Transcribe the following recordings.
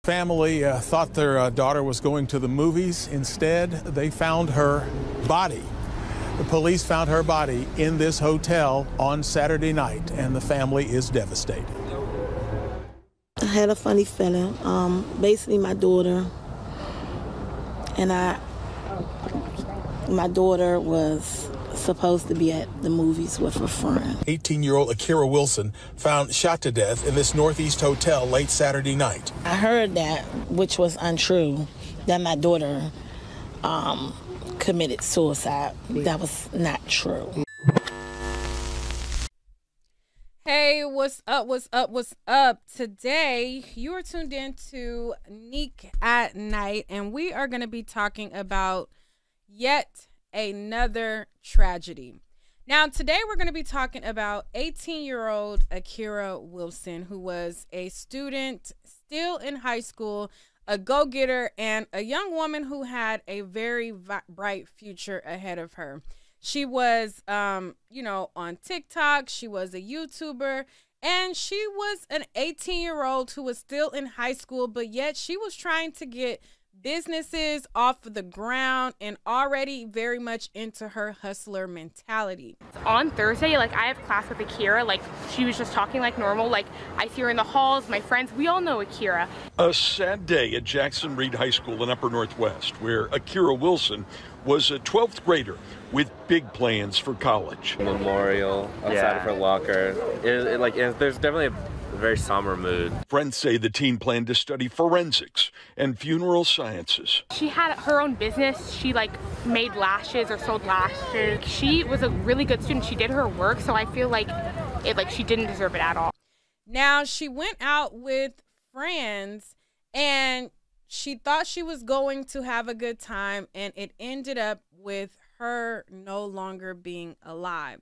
Family thought their daughter was going to the movies. Instead, they found her body. The police found her body in this hotel on Saturday night, and the family is devastated. I had a funny feeling. Basically, my daughter my daughter was supposed to be at the movies with a friend. 18-year-old Akira Wilson found shot to death in this Northeast hotel late Saturday night. I heard that, which was untrue, that my daughter committed suicide. That was not true. Hey, what's up? What's up? What's up? Today, you are tuned in to Neek at Night, and we are going to be talking about yet another tragedy. Now, today we're going to be talking about 18-year-old Akira Wilson, who was a student still in high school, a go-getter, and a young woman who had a very bright future ahead of her. She was, on TikTok. She was a YouTuber, and she was an 18-year-old who was still in high school, but yet she was trying to get businesses off of the ground and already very much into her hustler mentality. On Thursday, I have class with Akira. She was just talking like normal. I see her in the halls, my friends, we all know Akira. A sad day at Jackson Reed High School in Upper Northwest, where Akira Wilson was a 12th grader with big plans for college. Memorial outside of her locker. There's definitely a very somber mood. Friends say the teen planned to study forensics and funeral sciences. She had her own business. She made lashes or sold lashes. She was a really good student. She did her work, so I feel she didn't deserve it at all. Now, she went out with friends and she thought she was going to have a good time, and it ended up with her no longer being alive.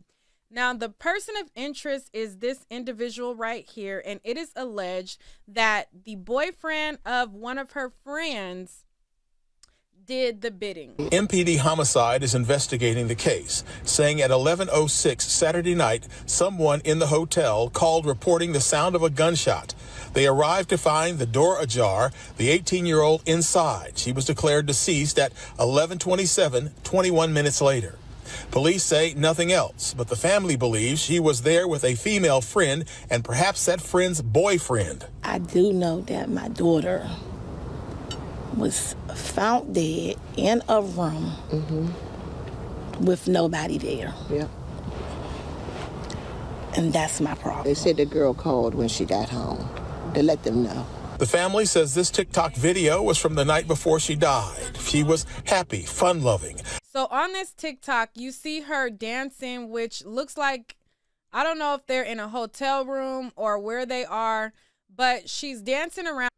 Now, the person of interest is this individual right here, and it is alleged that the boyfriend of one of her friends did the bidding. MPD Homicide is investigating the case, saying at 11:06 Saturday night, someone in the hotel called reporting the sound of a gunshot. They arrived to find the door ajar, the 18-year-old inside. She was declared deceased at 11:27, 21 minutes later. Police say nothing else, but the family believes she was there with a female friend and perhaps that friend's boyfriend. I do know that my daughter was found dead in a room with nobody there. Yeah. And that's my problem. They said the girl called when she got home to let them know. The family says this TikTok video was from the night before she died. She was happy, fun-loving. So on this TikTok, you see her dancing, which looks like, I don't know if they're in a hotel room or where they are, but she's dancing around,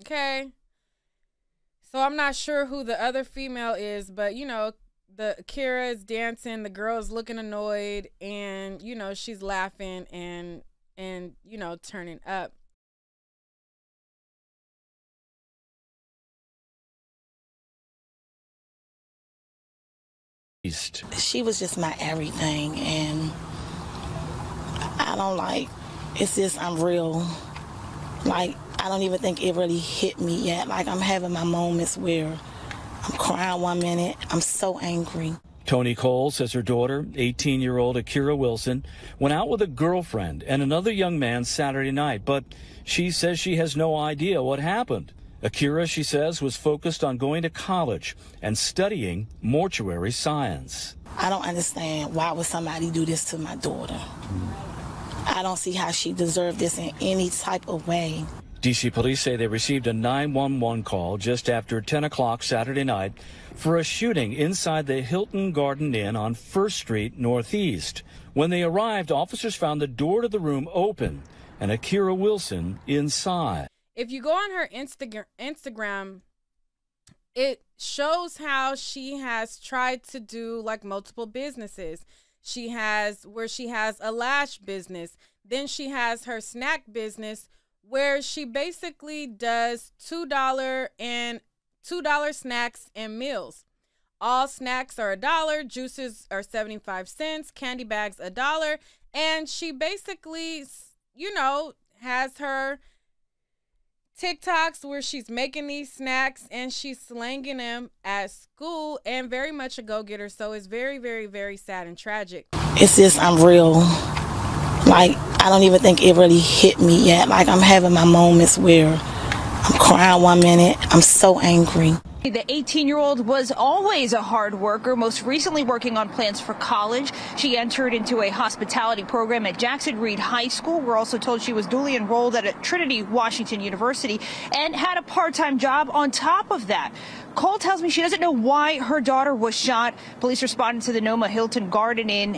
okay? So I'm not sure who the other female is, but, the Akira is dancing, the girl is looking annoyed, and, she's laughing and turning up. She was just my everything, and I don't it's just unreal. I don't even think it really hit me yet. I'm having my moments where I'm crying one minute, I'm so angry. Tony Cole says her daughter, 18-year-old Akira Wilson, went out with a girlfriend and another young man Saturday night, but she says she has no idea what happened. Akira, she says, was focused on going to college and studying mortuary science. I don't understand why would somebody do this to my daughter. I don't see how she deserved this in any type of way. D.C. police say they received a 911 call just after 10 o'clock Saturday night for a shooting inside the Hilton Garden Inn on 1st Street Northeast. When they arrived, officers found the door to the room open and Akira Wilson inside. If you go on her Instagram, it shows how she has tried to do multiple businesses. She has a lash business. Then she has her snack business where she basically does $2 snacks and meals. All snacks are $1, juices are 75 cents, candy bags $1, and she basically, has her TikToks where she's making these snacks and she's slanging them at school, and very much a go-getter. So it's very, very, very sad and tragic. It's just unreal. Like, I don't even think it really hit me yet. Like, I'm having my moments where I'm crying one minute. I'm so angry. The 18-year-old was always a hard worker, most recently working on plans for college. She entered into a hospitality program at Jackson Reed High School. We're also told she was duly enrolled at Trinity Washington University and had a part-time job on top of that. Cole tells me she doesn't know why her daughter was shot. Police responded to the Noma Hilton Garden Inn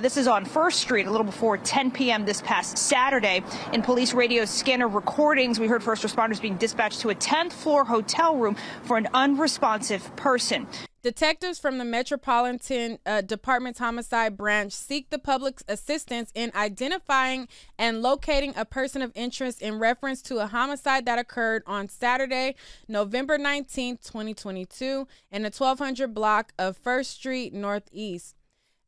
this is on 1st Street a little before 10 p.m. this past Saturday. In police radio scanner recordings, we heard first responders being dispatched to a 10th floor hotel room for an unresponsive person. Detectives from the Metropolitan Department's Homicide Branch seek the public's assistance in identifying and locating a person of interest in reference to a homicide that occurred on Saturday, November 19, 2022, in the 1200 block of 1st Street Northeast.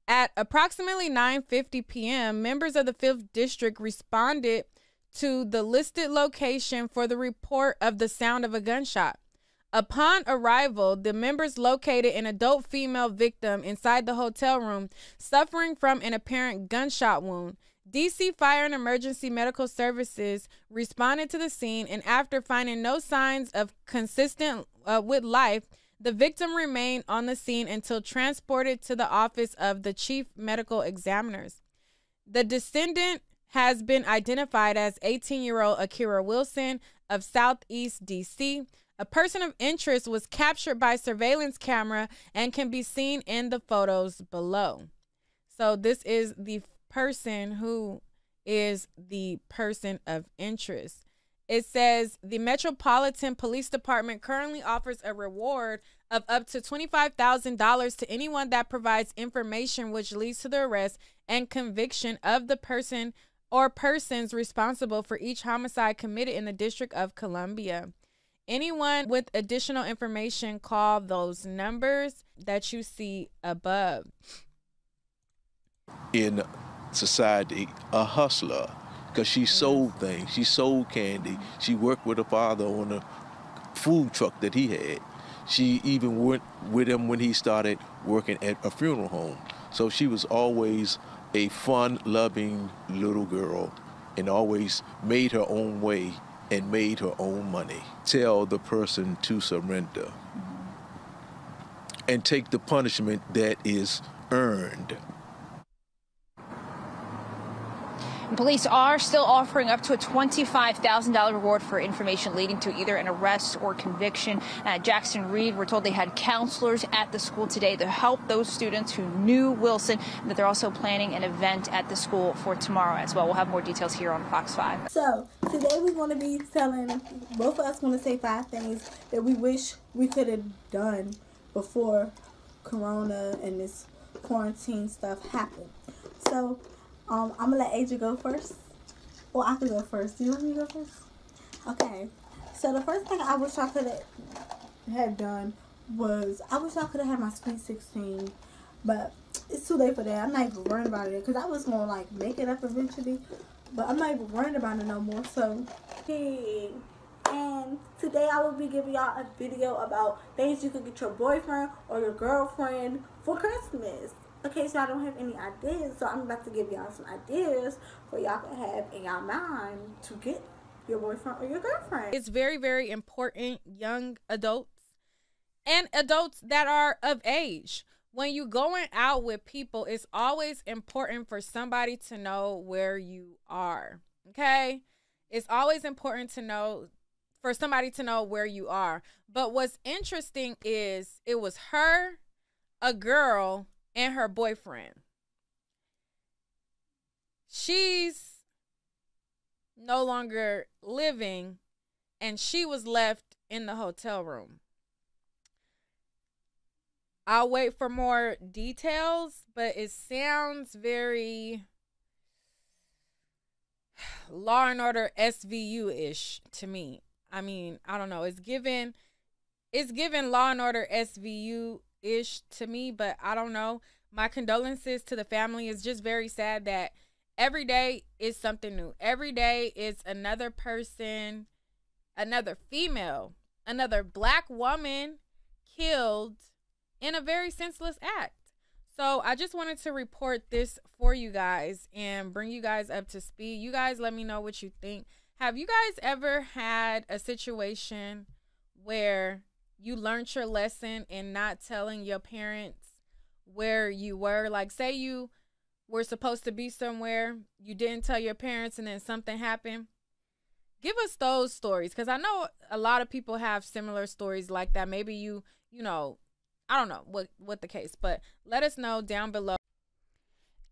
At approximately 9:50 p.m., members of the 5th District responded to the listed location for the report of the sound of a gunshot. Upon arrival, the members located an adult female victim inside the hotel room, suffering from an apparent gunshot wound. DC Fire and Emergency Medical Services responded to the scene, and after finding no signs of consistent with life, the victim remained on the scene until transported to the office of the Chief Medical Examiners. The descendant has been identified as 18-year-old Akira Wilson of Southeast DC. A person of interest was captured by surveillance camera and can be seen in the photos below. So this is the person who is the person of interest. It says the Metropolitan Police Department currently offers a reward of up to $25,000 to anyone that provides information which leads to the arrest and conviction of the person or persons responsible for each homicide committed in the District of Columbia. Anyone with additional information, call those numbers that you see above. In society, a hustler, because she sold things. She sold candy. She worked with her father on a food truck that he had. She even went with him when he started working at a funeral home. So she was always a fun-loving little girl and always made her own way and made her own money. Tell the person to surrender and take the punishment that is earned. Police are still offering up to a $25,000 reward for information leading to either an arrest or conviction. At Jackson Reed, we're told they had counselors at the school today to help those students who knew Wilson, and that they're also planning an event at the school for tomorrow as well. We'll have more details here on Fox 5. So today we're going to be telling, both of us want to say 5 things that we wish we could have done before Corona and this quarantine stuff happened. So I'm going to let Aja go first. Or I could go first. Do you want me to go first? Okay. So the first thing I wish I could have done was, I wish I could have had my Sweet 16. But it's too late for that. I'm not even worried about it. Because I was going to like make it up eventually. But I'm not even worried about it no more. So, hey. And today I will be giving y'all a video about things you could get your boyfriend or your girlfriend for Christmas. Okay, so I don't have any ideas, so I'm about to give y'all some ideas for y'all to have in y'all mind to get your boyfriend or your girlfriend. It's very, very important, young adults and adults that are of age. When you going out with people, it's always important for somebody to know where you are, okay? It's always important to know, for somebody to know where you are. But what's interesting is it was her, a girl, and her boyfriend. She's no longer living, and she was left in the hotel room. I'll wait for more details, but it sounds very Law and Order SVU-ish to me. I mean, I don't know. It's given Law and Order SVU-ish to me, but I don't know. My condolences to the family. It's just very sad that every day is something new. Every day is another person another female, another black woman killed in a very senseless act. So I just wanted to report this for you guys and bring you guys up to speed. You guys let me know what you think. Have you guys ever had a situation where you learned your lesson in not telling your parents where you were? Like, say you were supposed to be somewhere, you didn't tell your parents, and then something happened. Give us those stories, because I know a lot of people have similar stories like that. Maybe you know, I don't know what the case, but let us know down below.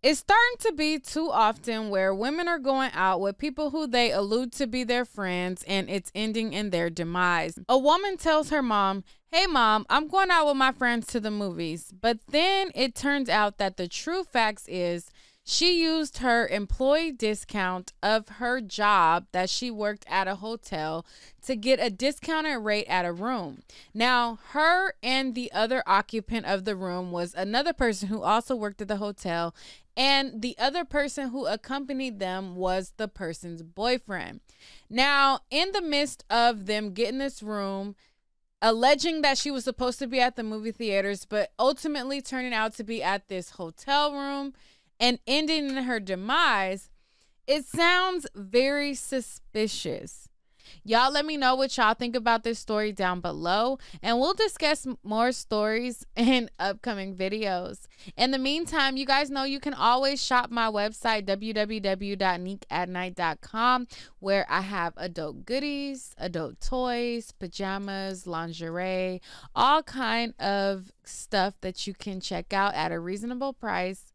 It's starting to be too often where women are going out with people who they allude to be their friends, and it's ending in their demise. A woman tells her mom, "Hey mom, I'm going out with my friends to the movies." But then it turns out that the true facts is she used her employee discount of her job that she worked at a hotel to get a discounted rate at a room. Now, her and the other occupant of the room was another person who also worked at the hotel, and the other person who accompanied them was the person's boyfriend. Now, in the midst of them getting this room, alleging that she was supposed to be at the movie theaters, but ultimately turning out to be at this hotel room and ending in her demise, it sounds very suspicious. Y'all let me know what y'all think about this story down below, and we'll discuss more stories in upcoming videos. In the meantime, you guys know you can always shop my website, www.neekatnight.com, where I have adult goodies, adult toys, pajamas, lingerie, all kind of stuff that you can check out at a reasonable price.